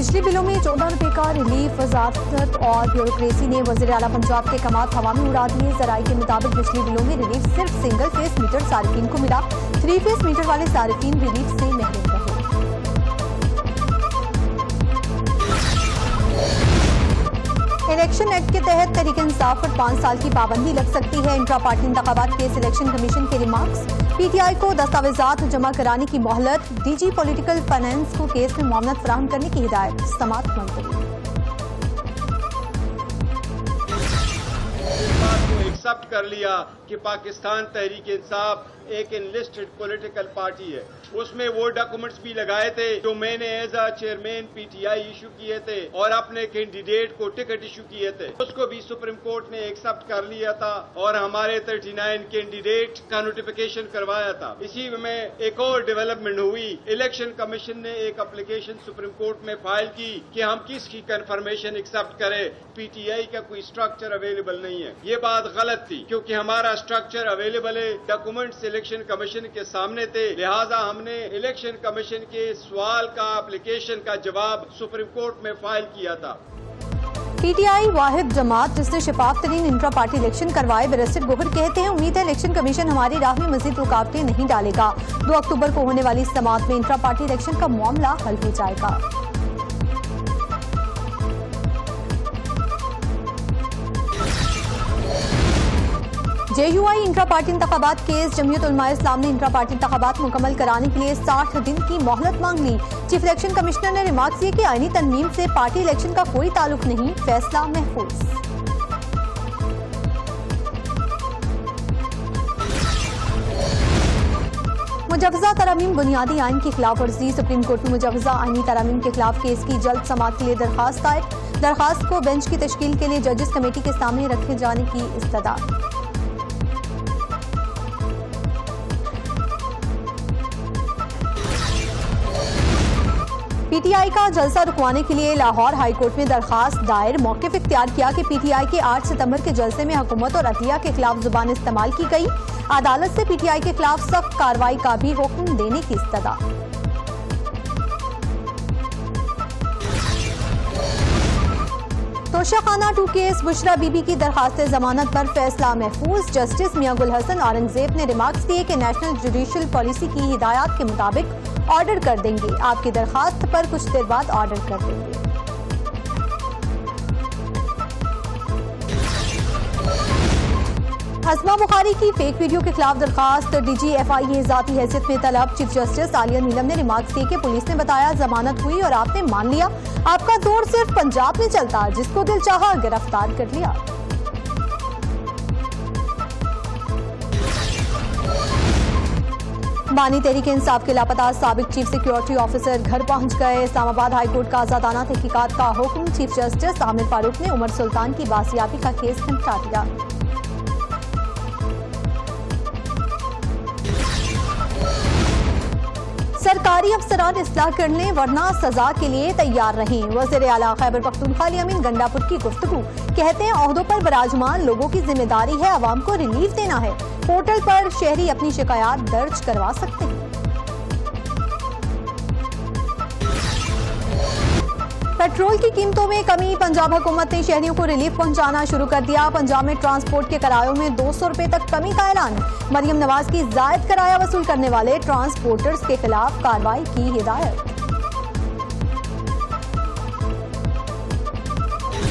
बिजली बिलों में 14 रुपए का रिलीफ। वजारत और ब्यूरोक्रेसी ने वज़ीर आला पंजाब के कमात हवा में उड़ा दिए। जराई के मुताबिक बिजली बिलों में रिलीफ सिर्फ सिंगल फेस मीटर सार्फिन को मिला। 3 फेस मीटर वाले सार्फिन रिलीफ से महरूम रहे। इलेक्शन एक्ट के तहत तहरीक इंसाफ पर 5 साल की पाबंदी लग सकती है। इंट्रा पार्टी इंतखाबात के सिलेक्शन कमीशन के रिमार्क्स। पीटीआई को दस्तावेजात जमा कराने की मोहलत। डीजी पॉलिटिकल फाइनेंस को केस में मामलत फराहम करने की हिदायत। समाअत मंजूरी। एक्सेप्ट कर लिया कि पाकिस्तान तहरीक इंसाफ एक इनलिस्टेड पॉलिटिकल पार्टी है। उसमें वो डॉक्यूमेंट्स भी लगाए थे जो मैंने as a chairman PTI issue किए थे और अपने कैंडिडेट को टिकट इशू किए थे। उसको भी सुप्रीम कोर्ट ने एक्सेप्ट कर लिया था और हमारे 39 कैंडिडेट का नोटिफिकेशन करवाया था। इसी में एक और डेवलपमेंट हुई। इलेक्शन कमीशन ने एक एप्लीकेशन सुप्रीम कोर्ट में फाइल की कि हम किसकी कंफर्मेशन एक्सेप्ट करें। पीटीआई का कोई स्ट्रक्चर अवेलेबल नहीं है। ये बात गलत थी क्योंकि हमारा स्ट्रक्चर अवेलेबल है। डॉक्यूमेंट्स इलेक्शन कमीशन के सामने थे, लिहाजा हमने इलेक्शन कमीशन के सवाल का एप्लीकेशन का जवाब सुप्रीम कोर्ट में फाइल किया था। पीटीआई वाहिद जमात जिसने शफाफ तरीन इंट्रा पार्टी इलेक्शन करवाए। बैरिस्टर गोहर कहते हैं, उम्मीद है इलेक्शन कमीशन हमारी राह में मजीद रुकावटें नहीं डालेगा। 2 अक्टूबर को होने वाली समाअत में इंट्रा पार्टी इलेक्शन का मामला हल हो जाएगा। जेयूआई इंट्रा पार्टी इंतखाबात केस। जमीयत उलमा इस्लाम ने इंट्रा पार्टी इंतखाबात मुकम्मल कराने के लिए 60 दिन की मोहलत मांग ली। चीफ इलेक्शन कमिश्नर ने रिमार्क किए कि आईनी तरमीम से पार्टी इलेक्शन का कोई ताल्लुक नहीं, फैसला महफूज। मुजवजा तरमीम बुनियादी आइन की खिलाफ वर्जी। सुप्रीम कोर्ट में मुजवजा आईनी तरमीम के खिलाफ केस की जल्द समाअत के लिए दरखास्त दायर। दरखास्त को बेंच की तश्कील के लिए जजेस कमेटी के सामने रखे जाने की इस्तदा। पीटीआई का जलसा रुकवाने के लिए लाहौर हाई कोर्ट में दरखास्त दायर। मौक़िफ़ इख्तियार किया कि पीटीआई के 8 सितंबर के जलसे में हुकूमत और अदलिया के खिलाफ जुबान इस्तेमाल की गई। अदालत से पीटीआई के खिलाफ सख्त कार्रवाई का भी हुक्म देने की इस्तदा। तोशाखाना 2 केस। बुशरा बीबी की दरखास्त जमानत पर फैसला महफूज। जस्टिस मियां गुल हसन औरंगजेब ने रिमार्क्स दिए कि नेशनल जुडिशल पॉलिसी की हिदायत के मुताबिक ऑर्डर कर देंगे। आपकी दरखास्त पर कुछ देर बाद ऑर्डर कर देंगे। अस्मा बुखारी की फेक वीडियो के खिलाफ दरखास्त। DGFI जाती हैसियत में तलब। चीफ जस्टिस आलिया नीलम ने रिमार्क्स दिए कि पुलिस ने बताया जमानत हुई और आपने मान लिया। आपका दौर सिर्फ पंजाब में चलता, जिसको दिल चाहा गिरफ्तार कर लिया। बानी तहरीक इंसाफ के लापता साबिक चीफ सिक्योरिटी ऑफिसर घर पहुंच गए। इस्लामाबाद हाई कोर्ट का आजादाना तहकीकात का हुक्म। चीफ जस्टिस आमिर फारूक ने उमर सुल्तान की बासियाबी का केस निपटा दिया। सरकारी अफसरान इस्लाह कर लें वरना सजा के लिए तैयार रहें। वज़ीर आला खैबर पख्तूनख्वा अमीन गंडापुर की गुफ्तगू। कहते हैं, ओहदों पर विराजमान लोगों की जिम्मेदारी है अवाम को रिलीफ देना है। पोर्टल पर शहरी अपनी शिकायत दर्ज करवा सकते हैं। पेट्रोल की कीमतों में कमी। पंजाब हुकूमत ने शहरियों को रिलीफ पहुंचाना शुरू कर दिया। पंजाब में ट्रांसपोर्ट के किरायों में 200 रुपए तक कमी का ऐलान। मरियम नवाज की जायद किराया वसूल करने वाले ट्रांसपोर्टर्स के खिलाफ कार्रवाई की हिदायत।